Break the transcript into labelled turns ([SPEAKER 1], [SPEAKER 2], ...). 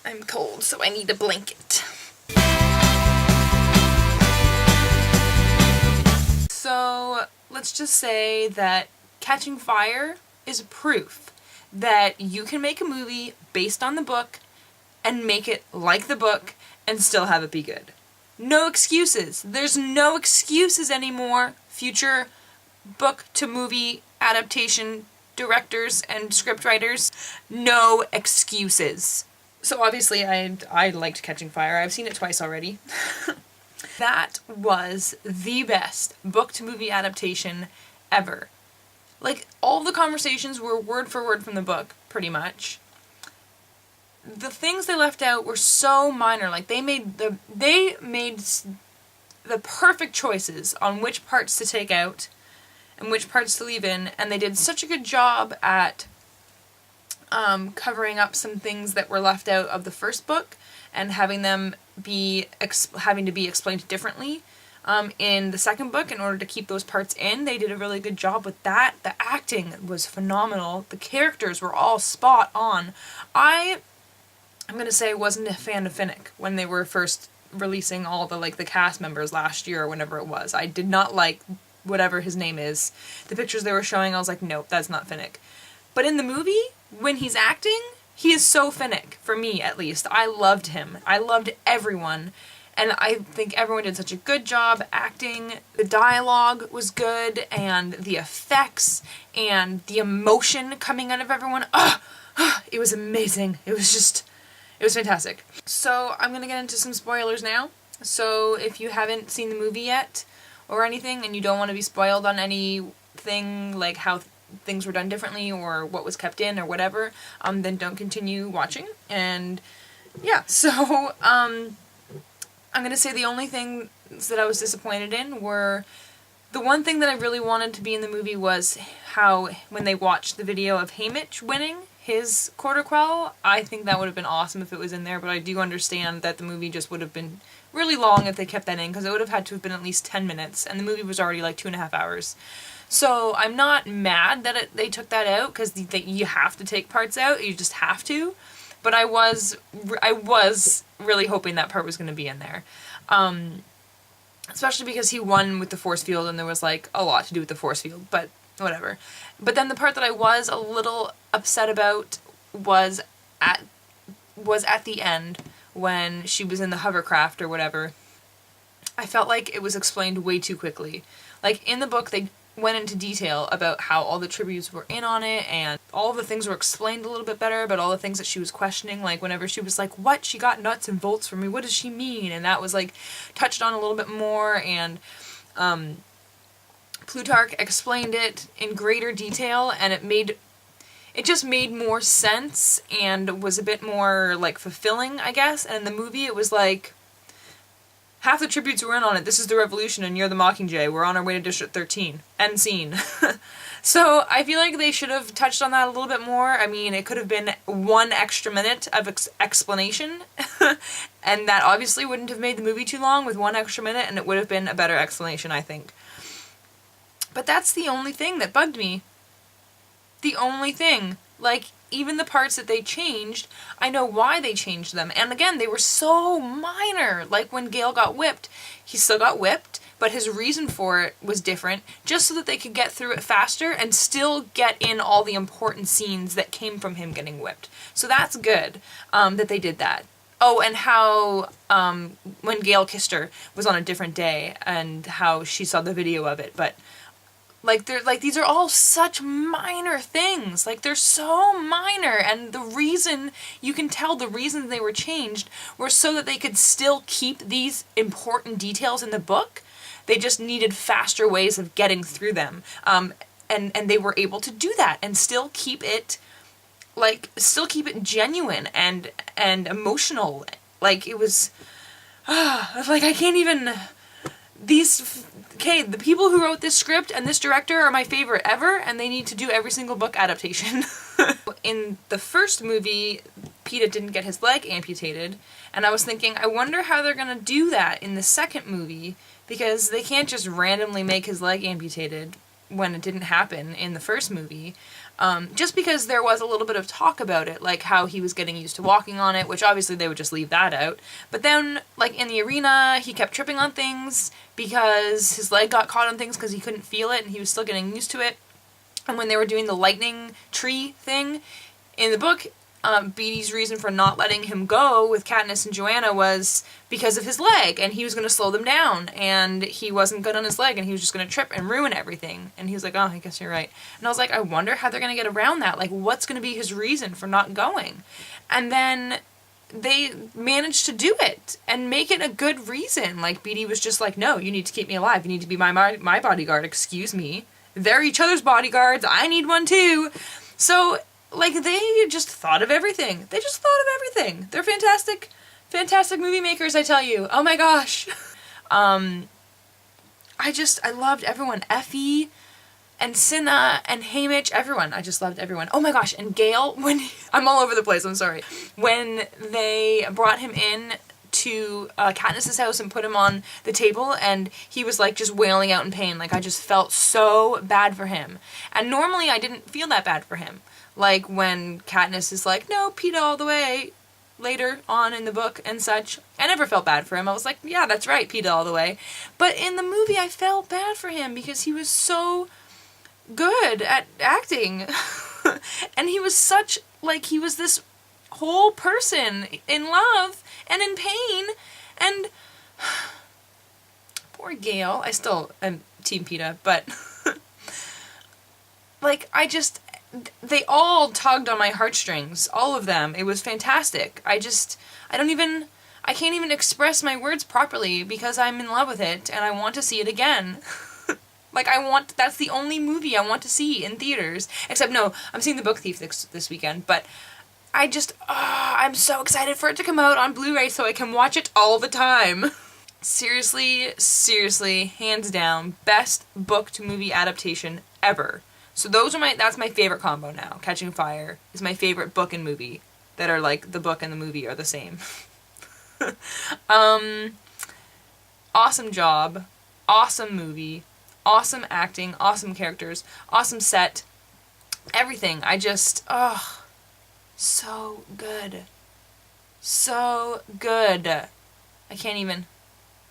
[SPEAKER 1] I'm cold, so I need a blanket. So let's just say that Catching Fire is proof that you can make a movie based on the book and make it like the book and still have it be good. No excuses. There's no excuses anymore, future book to movie adaptation directors and scriptwriters. No excuses. So obviously I liked Catching Fire. I've seen it twice already. That was the best book to movie adaptation ever. Like, all the conversations were word for word from the book, pretty much. The things they left out were so minor. Like, they made the perfect choices on which parts to take out and which parts to leave in, and they did such a good job at covering up some things that were left out of the first book and having them be having to be explained differently in the second book in order to keep those parts in. They did a really good job with that. The acting was phenomenal. The characters were all spot on. I'm gonna say I wasn't a fan of Finnick when they were first releasing all the cast members last year or whenever it was. I did not like whatever his name is. The pictures they were showing, I was like, nope, that's not Finnick. But in the movie, when he's acting, he is so Finnick, for me at least. I loved him. I loved everyone. And I think everyone did such a good job acting. The dialogue was good, and the effects, and the emotion coming out of everyone. It was amazing. It was fantastic. So I'm gonna get into some spoilers now. So if you haven't seen the movie yet, or anything, and you don't want to be spoiled on anything, like how things were done differently or what was kept in or whatever, then don't continue watching. And yeah, so I'm gonna say the only things that I was disappointed in were, the one thing that I really wanted to be in the movie was how when they watched the video of Haymitch winning his quarter quell, I think that would have been awesome if it was in there, but I do understand that the movie just would have been really long if they kept that in, because it would have had to have been at least 10 minutes, and the movie was already like 2.5 hours. So I'm not mad that they took that out, because you have to take parts out, you just have to, but I was really hoping that part was going to be in there. Especially because he won with the force field, and there was like a lot to do with the force field, but whatever. But then the part that I was a little upset about was at the end, when she was in the hovercraft or whatever. I felt like it was explained way too quickly. Like, in the book, they went into detail about how all the tributes were in on it, and all the things were explained a little bit better, but all the things that she was questioning, like whenever she was like, what? She got nuts and bolts from me, what does she mean? And that was like touched on a little bit more, and Plutarch explained it in greater detail, and it just made more sense and was a bit more, like, fulfilling, I guess. And in the movie, it was like, half the tributes were in on it. This is the Revolution, and you're the Mockingjay. We're on our way to District 13. End scene. So I feel like they should have touched on that a little bit more. I mean, it could have been 1 extra minute of explanation, and that obviously wouldn't have made the movie too long with 1 extra minute, and it would have been a better explanation, I think. But that's the only thing that bugged me. The only thing. Like, even the parts that they changed, I know why they changed them. And again, they were so minor. Like, when Gale got whipped, he still got whipped, but his reason for it was different, just so that they could get through it faster and still get in all the important scenes that came from him getting whipped. So that's good, that they did that. Oh, and how, when Gale kissed her was on a different day, and how she saw the video of it, but these are all such minor things. Like, they're so minor, and you can tell the reasons they were changed were so that they could still keep these important details in the book. They just needed faster ways of getting through them. And they were able to do that and still keep it genuine and emotional. Like, it was, I can't even, the people who wrote this script and this director are my favorite ever, and they need to do every single book adaptation. In the first movie, Peeta didn't get his leg amputated, and I was thinking, I wonder how they're gonna do that in the second movie, because they can't just randomly make his leg amputated when it didn't happen in the first movie. Just because there was a little bit of talk about it, like how he was getting used to walking on it, which obviously they would just leave that out. But then, like in the arena, he kept tripping on things because his leg got caught on things because he couldn't feel it and he was still getting used to it. And when they were doing the lightning tree thing, in the book, Beetie's reason for not letting him go with Katniss and Joanna was because of his leg, and he was going to slow them down, and he wasn't good on his leg, and he was just going to trip and ruin everything. And he was like, oh, I guess you're right. And I was like, I wonder how they're going to get around that. Like, what's going to be his reason for not going? And then they managed to do it and make it a good reason. Like, Beetee was just like, no, you need to keep me alive. You need to be my bodyguard. Excuse me. They're each other's bodyguards. I need one too. So, like, they just thought of everything. They just thought of everything. They're fantastic, fantastic movie makers, I tell you. Oh my gosh. I loved everyone. Effie and Cinna and Haymitch, everyone. I just loved everyone. Oh my gosh, and Gale, I'm all over the place, I'm sorry. When they brought him in to Katniss's house and put him on the table, and he was like just wailing out in pain. Like, I just felt so bad for him. And normally I didn't feel that bad for him. Like when Katniss is like, no, Peeta all the way, later on in the book and such. I never felt bad for him. I was like, yeah, that's right, Peeta all the way. But in the movie I felt bad for him because he was so good at acting. And he was such, like, he was this whole person in love and in pain. And poor Gale. I still am Team Peeta, but like, they all tugged on my heartstrings. All of them. It was fantastic. I can't even express my words properly because I'm in love with it and I want to see it again. Like, that's the only movie I want to see in theaters. Except, no, I'm seeing The Book Thief this weekend, but I'm so excited for it to come out on Blu-ray so I can watch it all the time. Seriously, hands down, best book to movie adaptation ever. So that's my favorite combo now. Catching Fire is my favorite book and movie that are like the book and the movie are the same. Awesome job, awesome movie, awesome acting, awesome characters, awesome set, everything. So good. So good. I can't even.